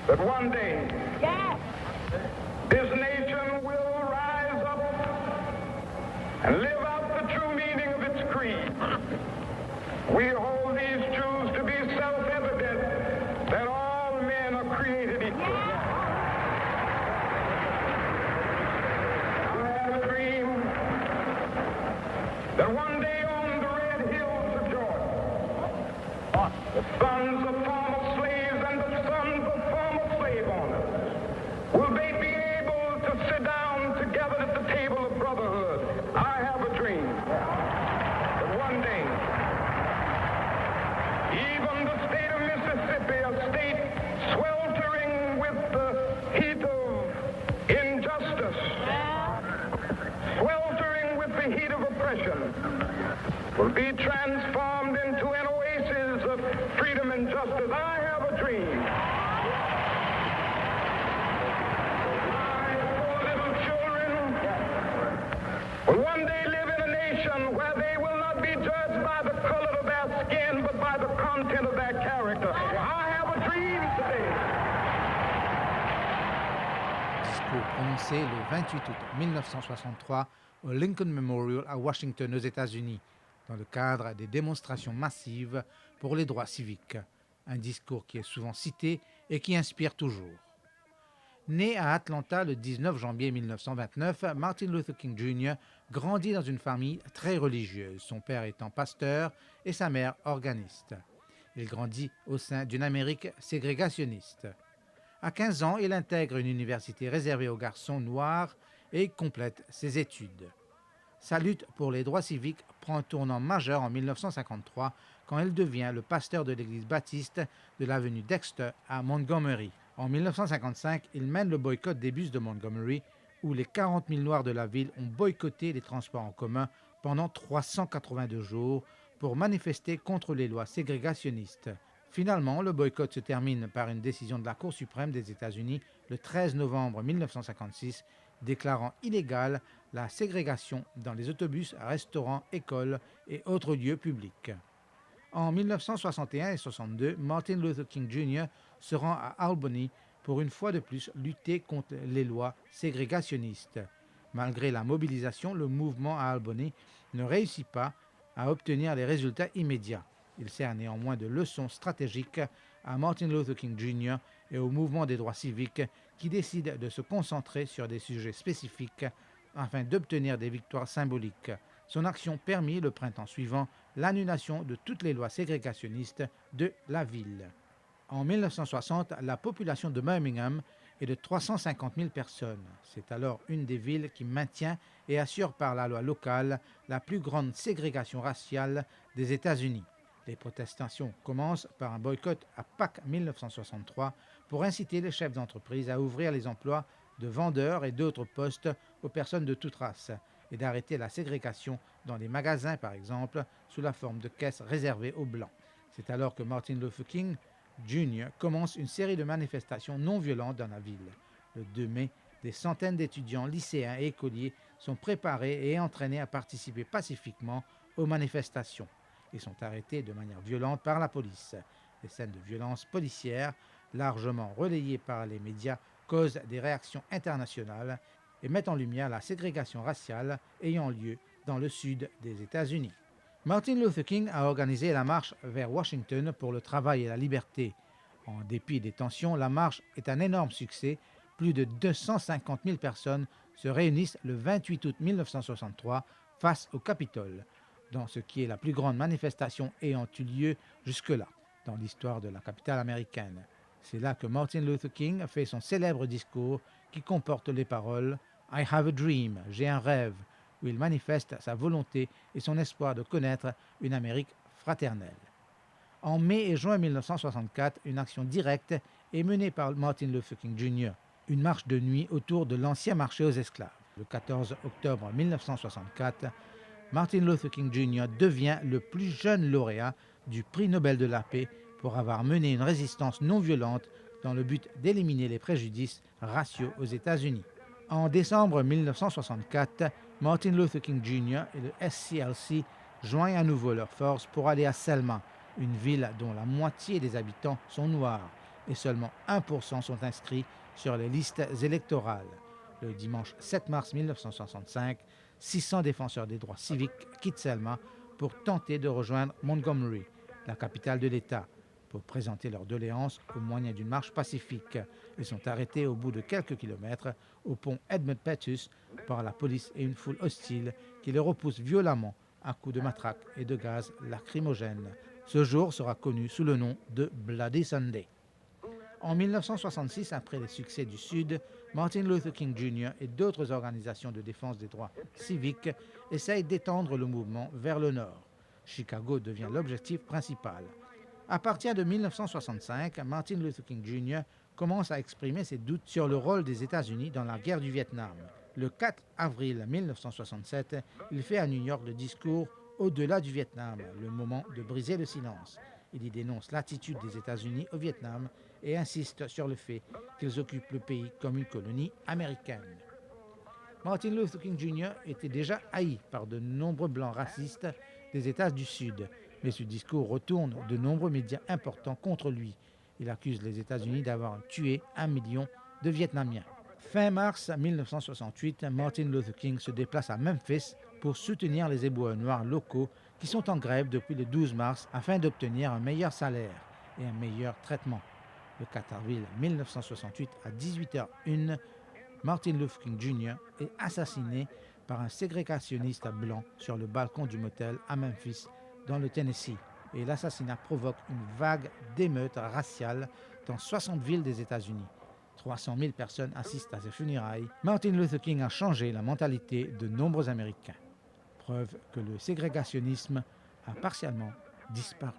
that one day this nation will rise up and live out the true meaning of its creed. We hold these truths to be self-evident that all men are created equal. I have a dream that one day on the red hills of Georgia, the sons of former slaves and the sons of former slave owners will they be able to sit down together at the table of brotherhood. I have a dream that one day even the state of Mississippi, a state sweltering with the heat of injustice, sweltering with the heat of oppression, will be transformed into an oasis of freedom and justice. I have a dream. My four little children will one day live in a nation where they will not be judged by the color of their skin, but by the content of their character. I have a dream today. Discours prononcé le 28 août 1963 au Lincoln Memorial à Washington aux États-Unis, dans le cadre des démonstrations massives pour les droits civiques. Un discours qui est souvent cité et qui inspire toujours. Né à Atlanta le 19 janvier 1929, Martin Luther King Jr. grandit dans une famille très religieuse, son père étant pasteur et sa mère organiste. Il grandit au sein d'une Amérique ségrégationniste. À 15 ans, il intègre une université réservée aux garçons noirs et complète ses études. Sa lutte pour les droits civiques prend un tournant majeur en 1953 quand il devient le pasteur de l'église baptiste de l'avenue Dexter à Montgomery. En 1955, il mène le boycott des bus de Montgomery où les 40 000 Noirs de la ville ont boycotté les transports en commun pendant 382 jours pour manifester contre les lois ségrégationnistes. Finalement, le boycott se termine par une décision de la Cour suprême des États-Unis le 13 novembre 1956, déclarant illégale la ségrégation dans les autobus, restaurants, écoles et autres lieux publics. En 1961 et 62, Martin Luther King Jr. se rend à Albany pour une fois de plus lutter contre les lois ségrégationnistes. Malgré la mobilisation, le mouvement à Albany ne réussit pas à obtenir les résultats immédiats. Il sert néanmoins de leçon stratégique à Martin Luther King Jr. et au mouvement des droits civiques qui décide de se concentrer sur des sujets spécifiques afin d'obtenir des victoires symboliques. Son action permit le printemps suivant l'annulation de toutes les lois ségrégationnistes de la ville. En 1960, la population de Birmingham est de 350 000 personnes. C'est alors une des villes qui maintient et assure par la loi locale la plus grande ségrégation raciale des États-Unis. Les protestations commencent par un boycott à Pâques 1963 pour inciter les chefs d'entreprise à ouvrir les emplois de vendeurs et d'autres postes aux personnes de toute race et d'arrêter la ségrégation dans les magasins, par exemple, sous la forme de caisses réservées aux Blancs. C'est alors que Martin Luther King Jr. commence une série de manifestations non violentes dans la ville. Le 2 mai, des centaines d'étudiants, lycéens et écoliers sont préparés et entraînés à participer pacifiquement aux manifestations. Ils sont arrêtés de manière violente par la police. Les scènes de violence policière, largement relayées par les médias, causent des réactions internationales et mettent en lumière la ségrégation raciale ayant lieu dans le sud des États-Unis. Martin Luther King a organisé la marche vers Washington pour le travail et la liberté. En dépit des tensions, la marche est un énorme succès. Plus de 250 000 personnes se réunissent le 28 août 1963 face au Capitole, dans ce qui est la plus grande manifestation ayant eu lieu jusque-là dans l'histoire de la capitale américaine. C'est là que Martin Luther King fait son célèbre discours qui comporte les paroles « I have a dream », « J'ai un rêve », où il manifeste sa volonté et son espoir de connaître une Amérique fraternelle. En mai et juin 1964, une action directe est menée par Martin Luther King Jr., une marche de nuit autour de l'ancien marché aux esclaves. Le 14 octobre 1964, Martin Luther King Jr. devient le plus jeune lauréat du prix Nobel de la paix pour avoir mené une résistance non violente dans le but d'éliminer les préjudices raciaux aux États-Unis. En décembre 1964, Martin Luther King Jr. et le SCLC joignent à nouveau leurs forces pour aller à Selma, une ville dont la moitié des habitants sont noirs et seulement 1% sont inscrits sur les listes électorales. Le dimanche 7 mars 1965, 600 défenseurs des droits civiques quittent Selma pour tenter de rejoindre Montgomery, la capitale de l'État, pour présenter leurs doléances au moyen d'une marche pacifique. Ils sont arrêtés au bout de quelques kilomètres au pont Edmund Pettus par la police et une foule hostile qui les repousse violemment à coups de matraque et de gaz lacrymogène. Ce jour sera connu sous le nom de Bloody Sunday. En 1966, après les succès du Sud, Martin Luther King Jr. et d'autres organisations de défense des droits civiques essayent d'étendre le mouvement vers le Nord. Chicago devient l'objectif principal. À partir de 1965, Martin Luther King Jr. commence à exprimer ses doutes sur le rôle des États-Unis dans la guerre du Vietnam. Le 4 avril 1967, il fait à New York le discours « Au-delà du Vietnam », le moment de briser le silence. Il y dénonce l'attitude des États-Unis au Vietnam et insiste sur le fait qu'ils occupent le pays comme une colonie américaine. Martin Luther King Jr. était déjà haï par de nombreux blancs racistes des États du Sud, mais ce discours retourne de nombreux médias importants contre lui. Il accuse les États-Unis d'avoir tué 1 million de Vietnamiens. Fin mars 1968, Martin Luther King se déplace à Memphis pour soutenir les éboueurs noirs locaux qui sont en grève depuis le 12 mars afin d'obtenir un meilleur salaire et un meilleur traitement. Le 4 avril 1968 à 18h01, Martin Luther King Jr. est assassiné par un ségrégationniste blanc sur le balcon du motel à Memphis, dans le Tennessee. Et l'assassinat provoque une vague d'émeutes raciales dans 60 villes des États-Unis. 300 000 personnes assistent à ses funérailles. Martin Luther King a changé la mentalité de nombreux Américains. Preuve que le ségrégationnisme a partiellement disparu.